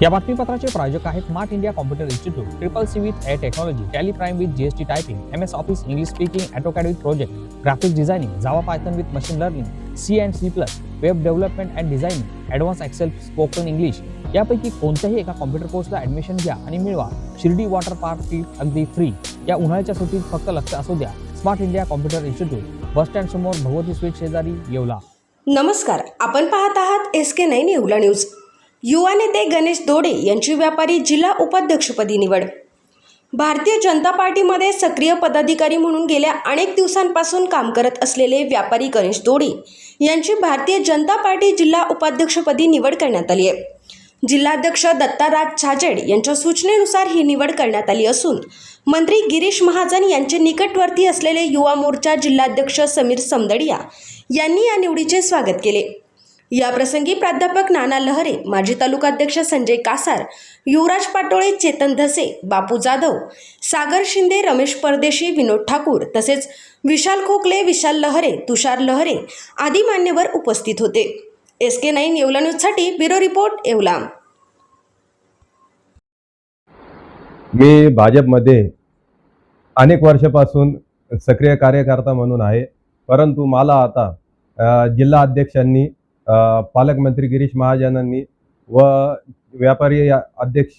या बातमीपत्राचे प्रायोजक आहेत smart India computer institute, CCC with air technology, Tally Prime with GST typing, MS Office English speaking, AutoCAD with project, graphics designing, Java Python with machine learning, C++, web development and designing, advance Excel, spoken English यापैकी कोणत्याही एका computer कोर्सला admission घ्या आणि मिळवा Shirdi water park trip अगदी free. या उन्हाळ्याच्या सुट्टीत फक्त लक्ष असू द्या smart India computer institute, bus stand समोर, भगवती स्वीट शेजारी, येवला। नमस्कार, आपण पाहत आहात SK9 येवला न्यूज। युवा नेते गणेश दोडे यांची व्यापारी जिल्हा उपाध्यक्षपदी निवड। भारतीय जनता पार्टीमध्ये सक्रिय पदाधिकारी म्हणून गेल्या अनेक दिवसांपासून काम करत असलेले व्यापारी गणेश दोडे यांची भारतीय जनता पार्टी जिल्हा उपाध्यक्षपदी निवड करण्यात आली आहे। जिल्हाध्यक्ष दत्ताराज छाजेड यांच्या सूचनेनुसार ही निवड करण्यात आली असून मंत्री गिरीश महाजन यांचे निकटवर्ती असलेले युवा मोर्चा जिल्हाध्यक्ष समीर समदडिया यांनी या निवडीचे स्वागत केले। या प्रसंगी प्राध्यापक नाना लहरे, माजी तालुकाध्यक्ष संजय कासार, युवराज पाटोळे, चेतन धसे, बापू जाधव, सागर शिंदे, रमेश परदेशी, विनोद ठाकूर तसेच विशाल खोकले, विशाल लहरे, तुषार लहरे आदी मान्यवर उपस्थित होते। SK9 येवला न्यूजसाठी ब्युरो रिपोर्ट, येवला। मी भाजपमध्ये अनेक वर्षापासून सक्रिय कार्यकर्ता म्हणून आहे, परंतु मला आता जिल्हा अध्यक्षांनी, पालकमंत्री गिरीश महाजनांनी व व्यापारी अध्यक्ष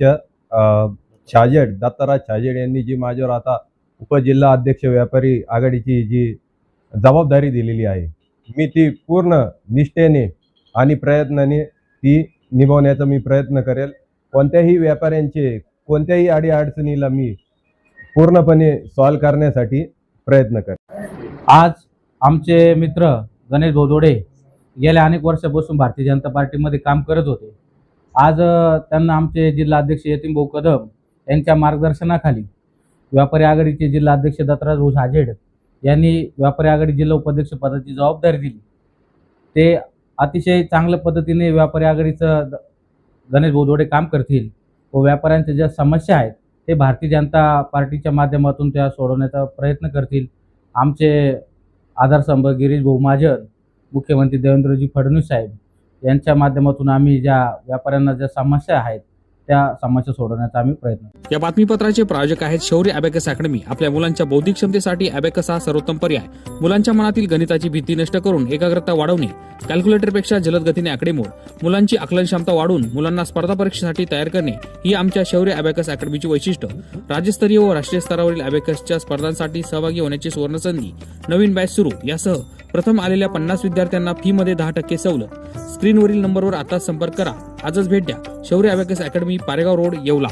छाजेड, दत्ताराज छाजेड यांनी जी माझ्यावर आता उपजिल्हा अध्यक्ष व्यापारी आघाडीची जी जबाबदारी दिलेली आहे, मी ती पूर्ण निष्ठेने आणि प्रयत्नाने ती निभवण्याचा मी प्रयत्न करेल। कोणत्याही व्यापाऱ्यांचे कोणत्याही अडीअडचणीला मी पूर्णपणे सॉल्व करण्यासाठी प्रयत्न करेन। आज आमचे मित्र गणेश दोडे गेल्या अनेक वर्षापासून भारतीय जनता पार्टीमध्ये काम करत होते। आज त्यांना आमचे जिल्हा अध्यक्ष यतीन भाऊ कदम यांच्या मार्गदर्शनाखाली व्यापारी आघाडीचे जिल्हा अध्यक्ष दत्ताराज छाजेड यांनी व्यापारी आघाडी जिल्हा उपाध्यक्ष पदाची जबाबदारी दिली। ते अतिशय चांगल्या पद्धतीने व्यापारी आघाडीचं गणेश दोडे काम करतील व व्यापाऱ्यांच्या ज्या समस्या आहेत ते भारतीय जनता पार्टीच्या माध्यमातून त्या सोडवण्याचा प्रयत्न करतील। आमचे आधारस्तंभ गिरीश भाऊ महाजन, मुख्यमंत्री देवेंद्रजी फडणवीस साहेब यांच्या माध्यमातून आम्ही ज्या व्यापाऱ्यांना ज्या समस्या आहेत त्या समस्या सोडवण्याचा आम्ही प्रयत्न। या बातमीपत्राचे प्रायोजक आहेत शौर्य अबॅकस अकॅडमी। आपल्या मुलांच्या बौद्धिक क्षमतेसाठी अबॅकस हा सर्वोत्तम पर्याय। मुलांच्या मनातील गणिताची भीती नष्ट करून एकाग्रता वाढवणे, कॅल्क्युलेटरपेक्षा जलद गतीने आकडेमोड, मुलांची आकलन क्षमता वाढवून मुलांना स्पर्धा परीक्षेसाठी तयार करणे ही आमच्या शौर्य अबॅकस अकॅडमीची वैशिष्ट्य। राज्यस्तरीय व राष्ट्रीय स्तरावरील अबॅकसच्या स्पर्धांसाठी सहभागी होण्याची सुवर्णसंधी। नवीन बॅच सुरू। यासह प्रथम आलेल्या 50 विद्यार्थ्यांना फी मध्ये 10% सवलत। स्क्रीनवरील नंबरवर आता संपर्क करा। आजच भेट द्या। शौर्य abacus academy, Paregaon road, Yeola.